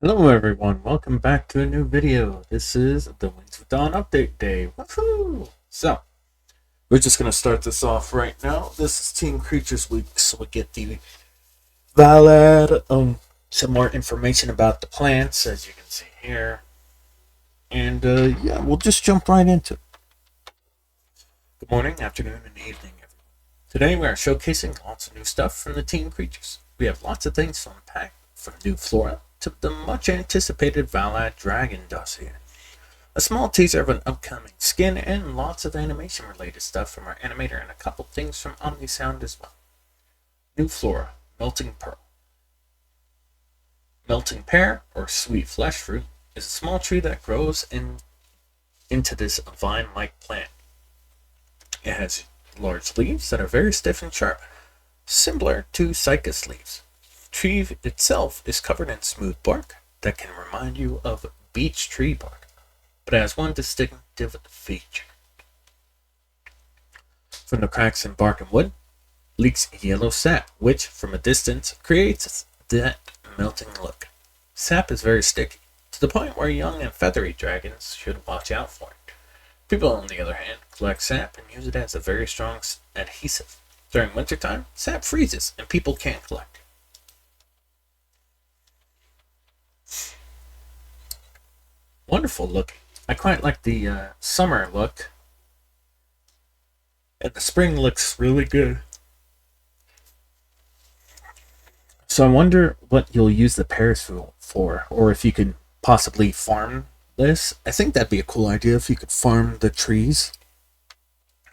Hello everyone, welcome back to a new video. This is the Wings of Dawn update day. Woohoo! So, we're just going to start this off right now. This is Team Creatures Week, so we get the Valhad, some more information about the plants, as you can see here. And yeah, we'll just jump right into it. Good morning, afternoon, and evening, everyone. Today we are showcasing lots of new stuff from the Team Creatures. We have lots of things to unpack, from new flora to the much anticipated Valhad Dragon dossier. A small teaser of an upcoming skin and lots of animation related stuff from our animator and a couple things from Omnisound as well. New flora, melting pearl. Melting pear, or sweet flesh fruit, is a small tree that grows into this vine-like plant. It has large leaves that are very stiff and sharp, similar to cycas leaves. The tree itself is covered in smooth bark that can remind you of beech tree bark, but it has one distinctive feature. From the cracks in bark and wood leaks yellow sap, which, from a distance, creates that melting look. Sap is very sticky, to the point where young and feathery dragons should watch out for it. People, on the other hand, collect sap and use it as a very strong adhesive. During wintertime, sap freezes and people can't collect it. Wonderful looking. I quite like the summer look, and the spring looks really good. So I wonder what you'll use the pears for, or if you can possibly farm this. I think that'd be a cool idea if you could farm the trees.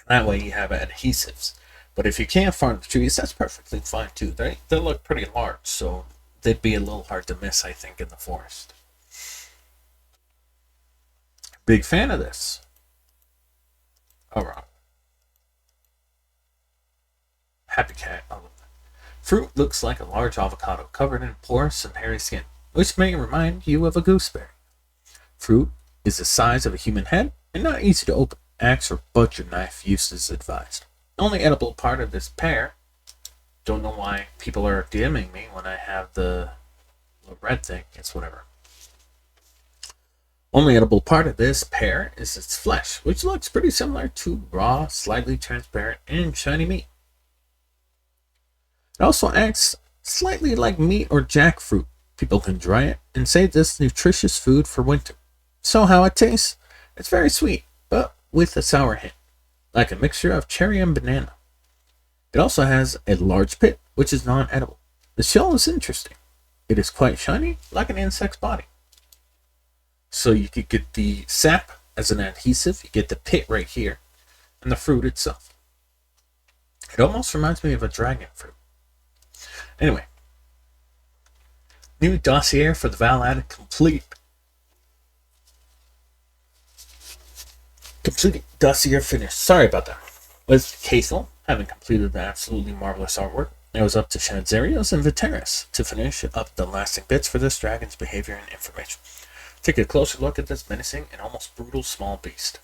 That way you have adhesives. But if you can't farm the trees, that's perfectly fine too. They look pretty large, so they'd be a little hard to miss, I think, in the forest. Big fan of this. Alright. Happy cat. I love that. Fruit looks like a large avocado covered in porous and hairy skin, which may remind you of a gooseberry. Fruit is the size of a human head and not easy to open. Axe or butcher knife use is advised. The only edible part of this pear, don't know why people are DMing me when I have the red thing, it's whatever. Only edible part of this pear is its flesh, which looks pretty similar to raw, slightly transparent, and shiny meat. It also acts slightly like meat or jackfruit. People can dry it and save this nutritious food for winter. So how it tastes? It's very sweet, but with a sour hint, like a mixture of cherry and banana. It also has a large pit, which is non-edible. The shell is interesting. It is quite shiny, like an insect's body. So you could get the sap as an adhesive, you get the pit right here, and the fruit itself. It almost reminds me of a dragon fruit. Anyway, new dossier for the Valhad complete. Complete dossier finished. Sorry about that. With Kathel having completed the absolutely marvelous artwork, it was up to Shadzerios and Viteris to finish up the lasting bits for this dragon's behavior and information. Take a closer look at this menacing and almost brutal small beast.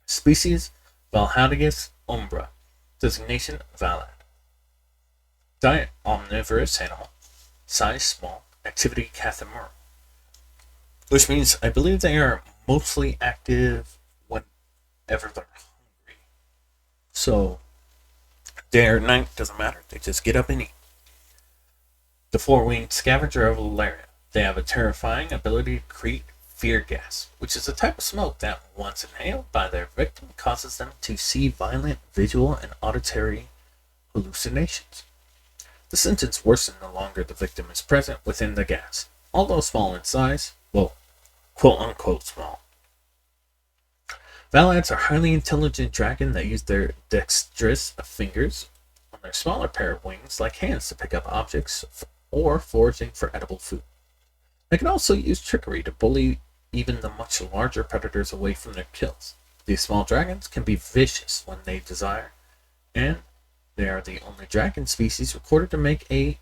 Species Valhadius umbra. Designation Valhad. Diet omnivorous animal. Size small. Activity cathamura. Which means I believe they are mostly active whenever they're hungry. So, day or night, doesn't matter. They just get up and eat. The four-winged scavenger of Valeria. They have a terrifying ability to create fear gas, which is a type of smoke that, once inhaled by their victim, causes them to see violent visual and auditory hallucinations. The symptoms worsen the longer the victim is present within the gas. Although small in size, well, quote-unquote small. Valhads are highly intelligent dragons that use their dexterous fingers on their smaller pair of wings like hands to pick up objects or foraging for edible food. They can also use trickery to bully even the much larger predators away from their kills. These small dragons can be vicious when they desire, and they are the only dragon species recorded to make a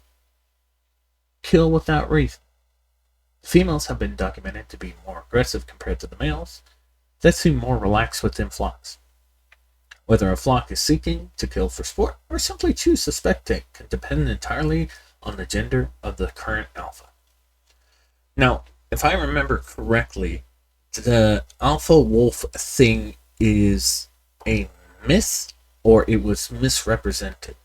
kill without reason. The females have been documented to be more aggressive compared to the males, that seem more relaxed within flocks. Whether a flock is seeking to kill for sport or simply choose to spectate can depend entirely on the gender of the current alpha. Now, if I remember correctly, the alpha wolf thing is a myth or it was misrepresented.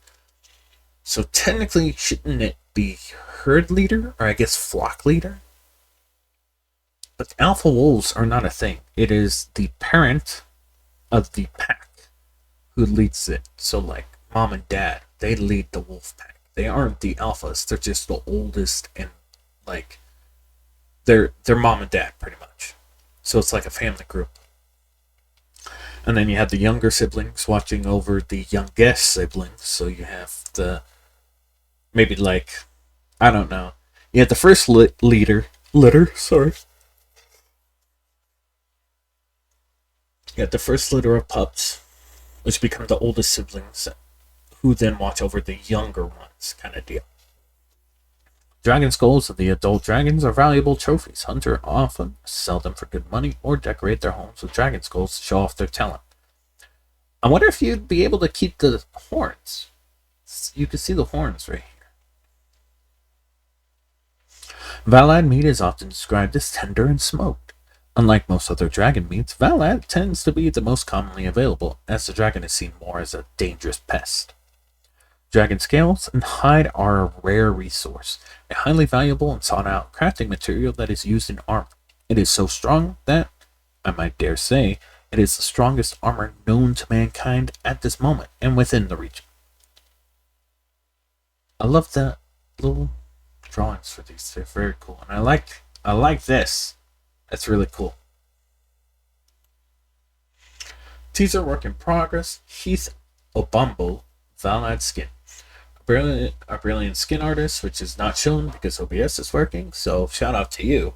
So technically, shouldn't it be herd leader or I guess flock leader? But alpha wolves are not a thing. It is the parent of the pack who leads it. So like mom and dad, they lead the wolf pack. They aren't the alphas. They're just the oldest and like they're mom and dad pretty much. So it's like a family group. And then you have the younger siblings watching over the youngest siblings. So you have the maybe like I don't know. You have the first litter. Sorry. You have the first litter of pups, which become the oldest siblings, who then watch over the younger ones, kind of deal. Dragon skulls of the adult dragons are valuable trophies. Hunters often sell them for good money or decorate their homes with dragon skulls to show off their talent. I wonder if you'd be able to keep the horns. You can see the horns right here. Valhad meat is often described as tender and smoked. Unlike most other dragon meats, Valhad tends to be the most commonly available, as the dragon is seen more as a dangerous pest. Dragon scales and hide are a rare resource, a highly valuable and sought out crafting material that is used in armor. It is so strong that, I might dare say, it is the strongest armor known to mankind at this moment and within the region. I love the little drawings for these. They're very cool. And I like this. That's really cool. Teaser work in progress. Heath Obambo, Valhad skin. A brilliant skin artist, which is not shown because OBS is working, so shout out to you,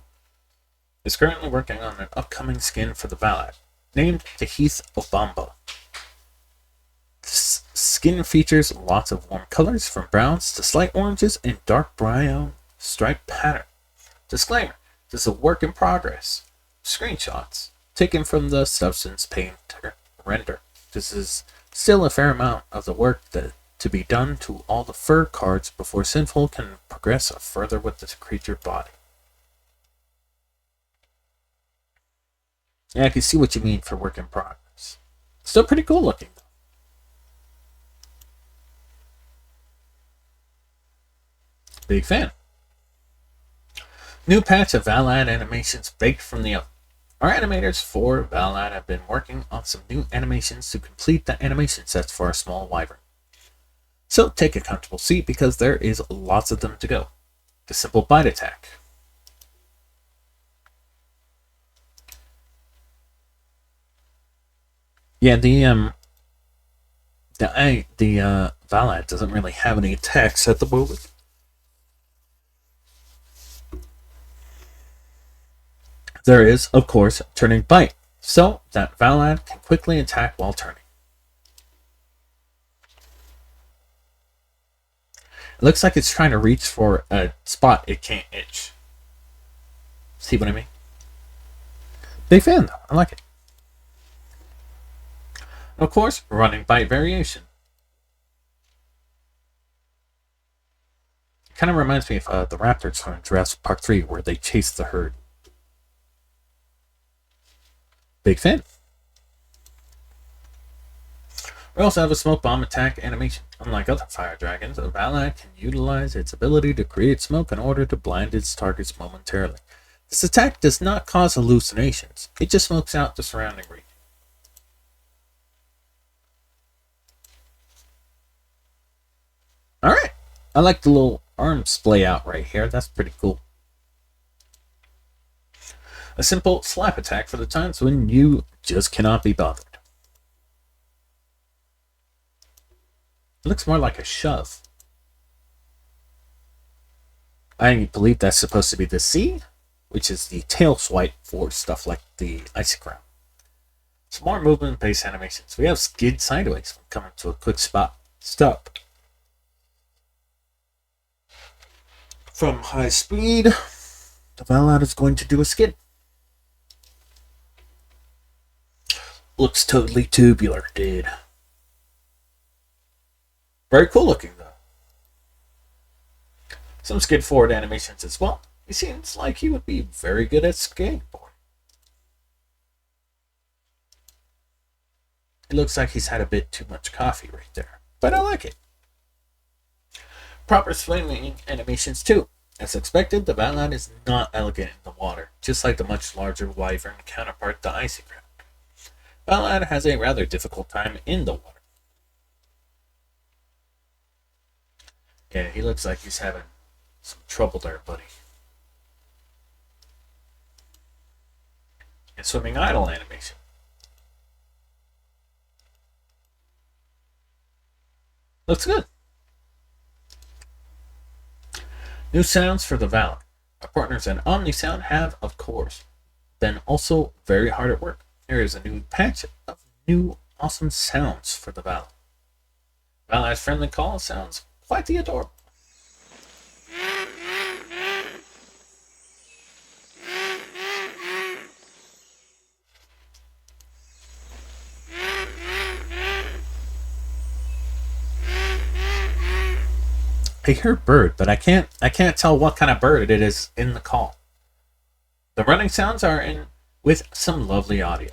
is currently working on an upcoming skin for the Valhad, named the Heath Obambo. This skin features lots of warm colors from browns to slight oranges and dark brown striped pattern. Disclaimer, this is a work in progress. Screenshots taken from the Substance Painter render. This is still a fair amount of the work to be done to all the fur cards before Sinful can progress further with the creature body. Yeah, I can see what you mean for work in progress. Still pretty cool looking though. Big fan. New patch of Valhad animations baked from the oven. Our animators for Valhad have been working on some new animations to complete the animation sets for our small wyvern. So take a comfortable seat because there is lots of them to go. The simple bite attack. Yeah, the Valhad doesn't really have any attacks at the moment. There is, of course, turning bite, so that Valhad can quickly attack while turning. It looks like it's trying to reach for a spot it can't itch. See what I mean? Big fan though, I like it. And of course, running bite variation. It kind of reminds me of the raptors from Jurassic Park 3 where they chase the herd. Big fan. We also have a smoke bomb attack animation. Unlike other fire dragons, a Valhad can utilize its ability to create smoke in order to blind its targets momentarily. This attack does not cause hallucinations. It just smokes out the surrounding region. Alright. I like the little arm splay out right here. That's pretty cool. A simple slap attack for the times when you just cannot be bothered. It looks more like a shove. I believe that's supposed to be the C, which is the tail swipe for stuff like the icy crown. Some more movement-based animations. We have skid sideways when coming to a quick stop. From high speed, the Valhad is going to do a skid. Looks totally tubular, dude. Very cool looking, though. Some skid forward animations as well. He seems like he would be very good at skateboarding. It looks like he's had a bit too much coffee right there, but I like it. Proper swimming animations too. As expected, the Valhad is not elegant in the water, just like the much larger wyvern counterpart, the icy crab. Valhad has a rather difficult time in the water. Yeah, he looks like he's having some trouble there, buddy. And swimming idle animation. Looks good. New sounds for the Valhad. Our partners at OmniSound have, of course, been also very hard at work. There is a new patch of new awesome sounds for the Valhad. Valhad's friendly call sounds quite the adorable. I hear bird, but I can't tell what kind of bird it is in the call. The running sounds are in with some lovely audio.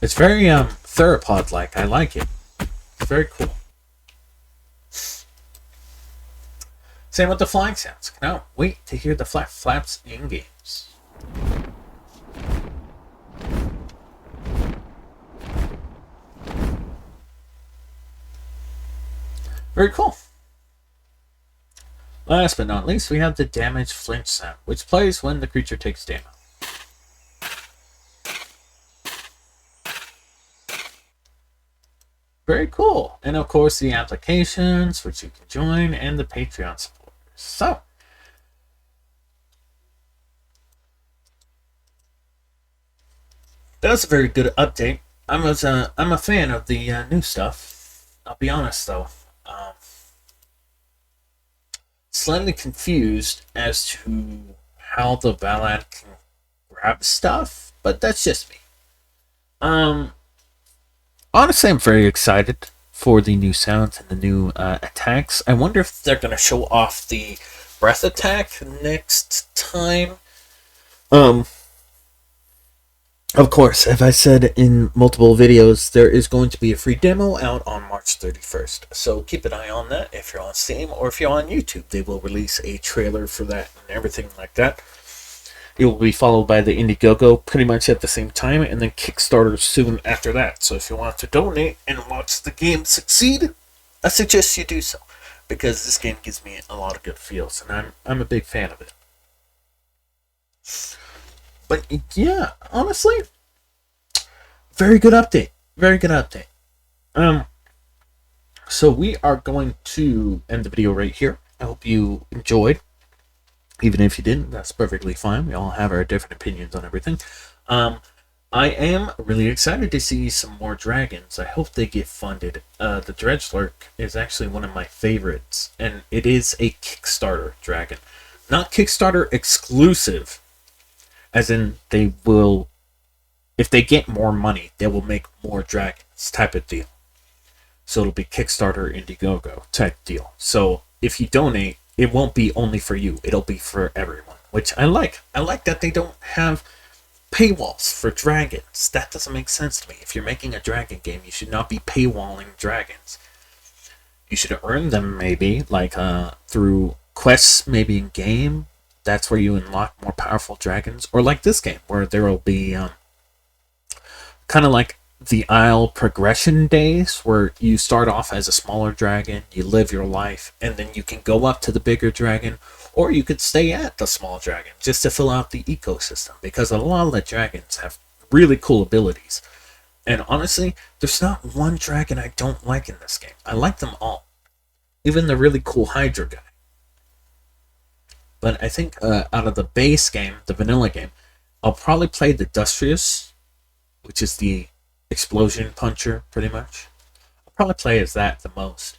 It's very theropod-like. I like it. It's very cool. Same with the flying sounds. Cannot wait to hear the flaps in games. Very cool. Last but not least, we have the damage flinch sound, which plays when the creature takes damage. Very cool. And of course, the applications, which you can join, and the Patreon supporters. So, that was a very good update. I'm a fan of the new stuff. I'll be honest though. Slightly confused as to how the Valhad can grab stuff, but that's just me. Honestly, I'm very excited for the new sounds and the new attacks. I wonder if they're going to show off the breath attack next time. Of course, as I said in multiple videos, there is going to be a free demo out on March 31st. So keep an eye on that if you're on Steam or if you're on YouTube. They will release a trailer for that and everything like that. It will be followed by the Indiegogo pretty much at the same time, and then Kickstarter soon after that. So if you want to donate and watch the game succeed, I suggest you do so, because this game gives me a lot of good feels, and I'm a big fan of it. But yeah, honestly, very good update. Very good update. So we are going to end the video right here. I hope you enjoyed. Even if you didn't, that's perfectly fine. We all have our different opinions on everything. I am really excited to see some more dragons. I hope they get funded. The Dredgelurk is actually one of my favorites, and it is a Kickstarter dragon. Not Kickstarter exclusive, as in they will, if they get more money, they will make more dragons type of deal. So it'll be Kickstarter, Indiegogo type deal. So if you donate, it won't be only for you. It'll be for everyone, which I like. I like that they don't have paywalls for dragons. That doesn't make sense to me. If you're making a dragon game, you should not be paywalling dragons. You should earn them maybe, like through quests, maybe in game. That's where you unlock more powerful dragons. Or like this game, where there will be kind of like the Isle progression days, where you start off as a smaller dragon, you live your life, and then you can go up to the bigger dragon, or you could stay at the small dragon just to fill out the ecosystem, because a lot of the dragons have really cool abilities. And honestly, there's not one dragon I don't like in this game. I like them all, even the really cool Hydra guy. But I think out of the base game, the vanilla game, I'll probably play the Dustrious, which is the explosion puncher, pretty much. I'll probably play as that the most.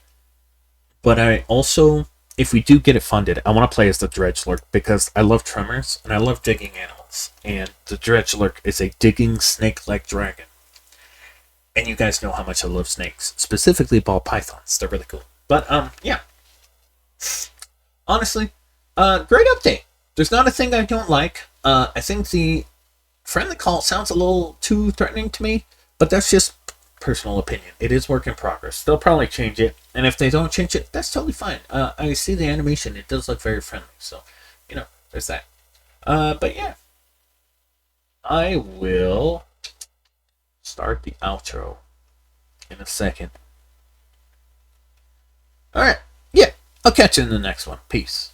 But I also, if we do get it funded, I want to play as the Dredgelurk, because I love tremors, and I love digging animals. And the Dredgelurk is a digging snake-like dragon. And you guys know how much I love snakes, specifically ball pythons. They're really cool. But yeah, honestly, great update. There's not a thing I don't like. I think the friendly call sounds a little too threatening to me, but that's just personal opinion. It is work in progress. They'll probably change it, and if they don't change it, that's totally fine. I see the animation; it does look very friendly. So, there's that. But yeah, I will start the outro in a second. All right, yeah, I'll catch you in the next one. Peace.